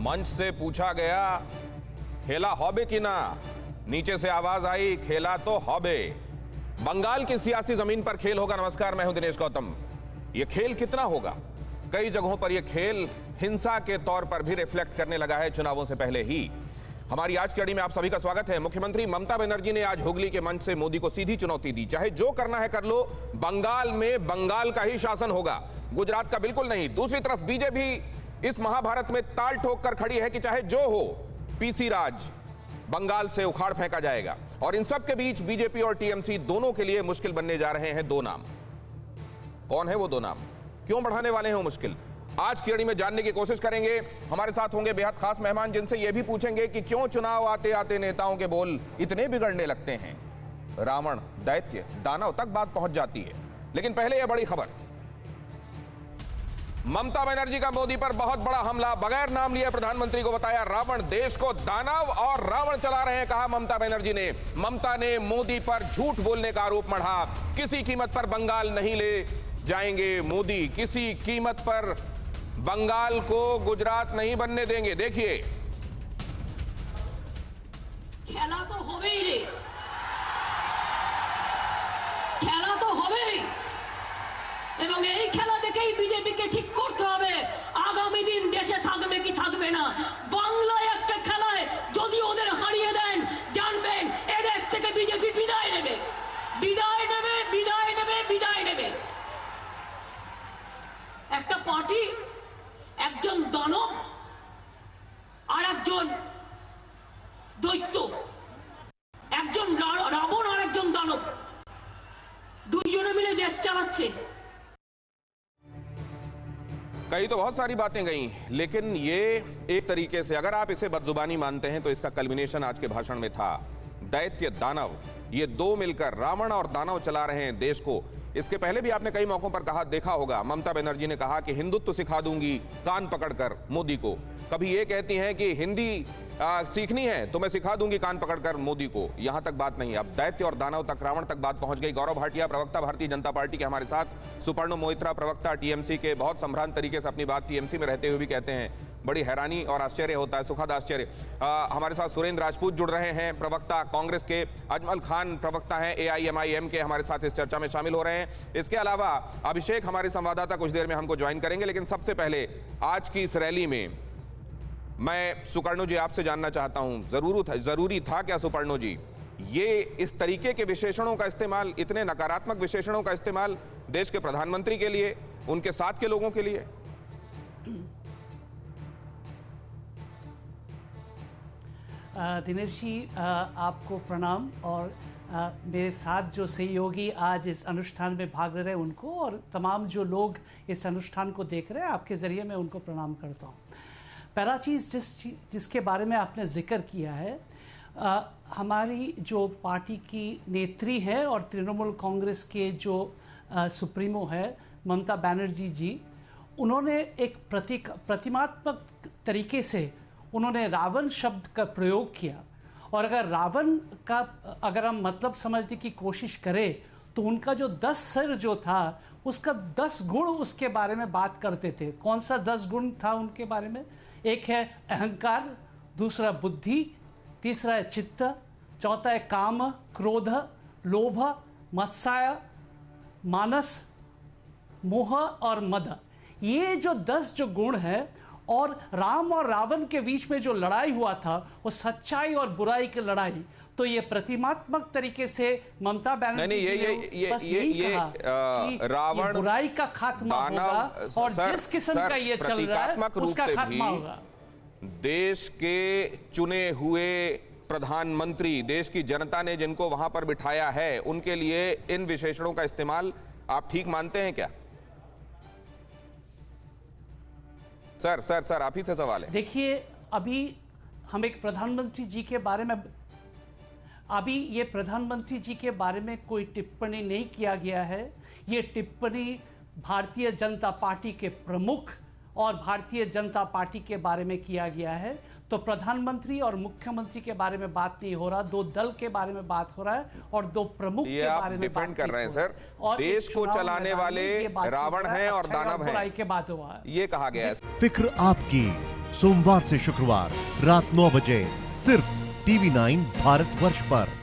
मंच से पूछा गया खेला हॉबे कि ना, नीचे से आवाज आई खेला तो हॉबे। बंगाल की सियासी जमीन पर खेल होगा। नमस्कार, मैं हूं दिनेश गौतम। यह खेल कितना होगा? कई जगहों पर यह खेल हिंसा के तौर पर भी रिफ्लेक्ट करने लगा है चुनावों से पहले ही। हमारी आज की कड़ी में आप सभी का स्वागत है। मुख्यमंत्री ममता बनर्जी ने आज हुगली के मंच से मोदी को सीधी चुनौती दी। चाहे जो करना है कर लो, बंगाल में बंगाल का ही शासन होगा, गुजरात का बिल्कुल नहीं। दूसरी तरफ बीजेपी इस महाभारत में ताल ठोक कर खड़ी है कि चाहे जो हो, पीसी राज बंगाल से उखाड़ फेंका जाएगा। और इन सब के बीच बीजेपी और टीएमसी दोनों के लिए मुश्किल बनने जा रहे हैं दो नाम। कौन है वो दो नाम? क्यों बढ़ाने वाले हैं वो मुश्किल? आज की कड़ी में जानने की कोशिश करेंगे। हमारे साथ होंगे बेहद खास मेहमान, जिनसे यह भी पूछेंगे कि क्यों चुनाव आते आते नेताओं के बोल इतने बिगड़ने लगते हैं। रावण, दैत्य, दानव तक बात पहुंच जाती है। लेकिन पहले यह बड़ी खबर, ममता बनर्जी का मोदी पर बहुत बड़ा हमला। बगैर नाम लिए प्रधानमंत्री को बताया रावण, देश को दानव और रावण चला रहे हैं, कहा ममता बनर्जी ने। ममता ने मोदी पर झूठ बोलने का आरोप मढ़ा। किसी कीमत पर बंगाल नहीं ले जाएंगे मोदी, किसी कीमत पर बंगाल को गुजरात नहीं बनने देंगे। देखिए, खेला तो होबेई रे, खेला तो होबेई এবং এই খেলা দেখেই বিজেপিকে ঠিক করতে হবে আগামী দিন দেশে থাকবে কি থাকবে না। বাংলায় একটা খেলায় যদি ওদের হারিয়ে দেন, জানবেন এদেশ থেকে বিজেপি বিদায় নেবে, বিদায় নেবে, বিদায় নেবে, বিদায় নেবে। একটা পার্টি, একজন দানব আর একজন দৈত্য, একজন রাবণ আর একজন দানব, দুইজনে মিলে দেশ চালাচ্ছে। कई तो बहुत सारी बातें गई, लेकिन ये एक तरीके से अगर आप इसे बदजुबानी मानते हैं तो इसका कल्मिनेशन आज के भाषण में था। दैत्य, दानव, ये दो मिलकर रावण और दानव चला रहे हैं देश को। इसके पहले भी आपने कई मौकों पर कहा, देखा होगा, ममता बनर्जी ने कहा कि हिंदुत्व सिखा दूंगी कान पकड़कर मोदी को। कभी ये कहती हैं कि हिंदी सीखनी है तो मैं सिखा दूंगी कान पकड़कर मोदी को। यहां तक बात नहीं, अब दैत्य और दानव तक, रावण तक बात पहुंच गई। गौरव भाटिया, प्रवक्ता भारतीय जनता पार्टी के हमारे साथ, सुपर्णो मोइत्रा, प्रवक्ता टीएमसी के, बहुत संभ्रांत तरीके से अपनी बात टीएमसी में रहते हुए भी कहते हैं, बड़ी हैरानी और आश्चर्य होता है, सुखद आश्चर्य। हमारे साथ सुरेंद्र राजपूत जुड़ रहे हैं, प्रवक्ता कांग्रेस के। अजमल खान प्रवक्ता हैं AIMIM के, हमारे साथ इस चर्चा में शामिल हो रहे हैं। इसके अलावा अभिषेक हमारे संवाददाता कुछ देर में हमको ज्वाइन करेंगे। लेकिन सबसे पहले आज की इस रैली में मैं सुपर्णो जी आपसे जानना चाहता हूं, जरूरी था क्या सुपर्णो जी ये इस तरीके के विशेषणों का इस्तेमाल, इतने नकारात्मक विशेषणों का इस्तेमाल देश के प्रधानमंत्री के लिए, उनके साथ के लोगों के लिए? दिनेश जी, आपको प्रणाम। और मेरे साथ जो सहयोगी आज इस अनुष्ठान में भाग ले रहे हैं उनको, और तमाम जो लोग इस अनुष्ठान को देख रहे हैं, आपके ज़रिए मैं उनको प्रणाम करता हूँ। पहला चीज़ जिसके बारे में आपने जिक्र किया है, हमारी जो पार्टी की नेत्री है और तृणमूल कांग्रेस के जो सुप्रीमो है ममता बनर्जी जी, उन्होंने एक प्रतिमात्मक तरीके से उन्होंने रावण शब्द का प्रयोग किया। और अगर रावण का अगर हम मतलब समझने की कोशिश करें तो उनका जो 10 सिर जो था, उसका 10 गुण उसके बारे में बात करते थे। कौन सा 10 गुण था उनके बारे में? एक है अहंकार, दूसरा बुद्धि, तीसरा है चित्त, चौथा है काम, क्रोध, लोभ, मत्सर्य, मानस, मोह और मद। ये जो 10 जो गुण है, और राम और रावण के बीच में जो लड़ाई हुआ था वो सच्चाई और बुराई की लड़ाई। तो ये प्रतिमात्मक तरीके से ममता बनर्जी ने रावण बुराई का खात्मा होगा, और जिस किस्म का ये चल रहा है उसका खात्मा होगा। देश के चुने हुए प्रधानमंत्री, देश की जनता ने जिनको वहां पर बिठाया है, उनके लिए इन विशेषणों का इस्तेमाल आप ठीक मानते हैं क्या? सर आप ही से सवाल है। देखिए, अभी हम एक प्रधानमंत्री जी के बारे में, अभी ये प्रधानमंत्री जी के बारे में कोई टिप्पणी नहीं किया गया है। ये टिप्पणी भारतीय जनता पार्टी के प्रमुख और भारतीय जनता पार्टी के बारे में किया गया है। तो प्रधानमंत्री और मुख्यमंत्री के बारे में बात नहीं हो रहा, दो दल के बारे में बात हो रहा है और दो प्रमुख के बारे में डिफेंड कर रहे हैं सर। देश को चलाने वाले रावण हैं और दानव हैं, के बात हुआ है, ये कहा गया है। फिक्र आपकी, सोमवार से शुक्रवार रात 9 बजे सिर्फ TV9 भारतवर्ष पर।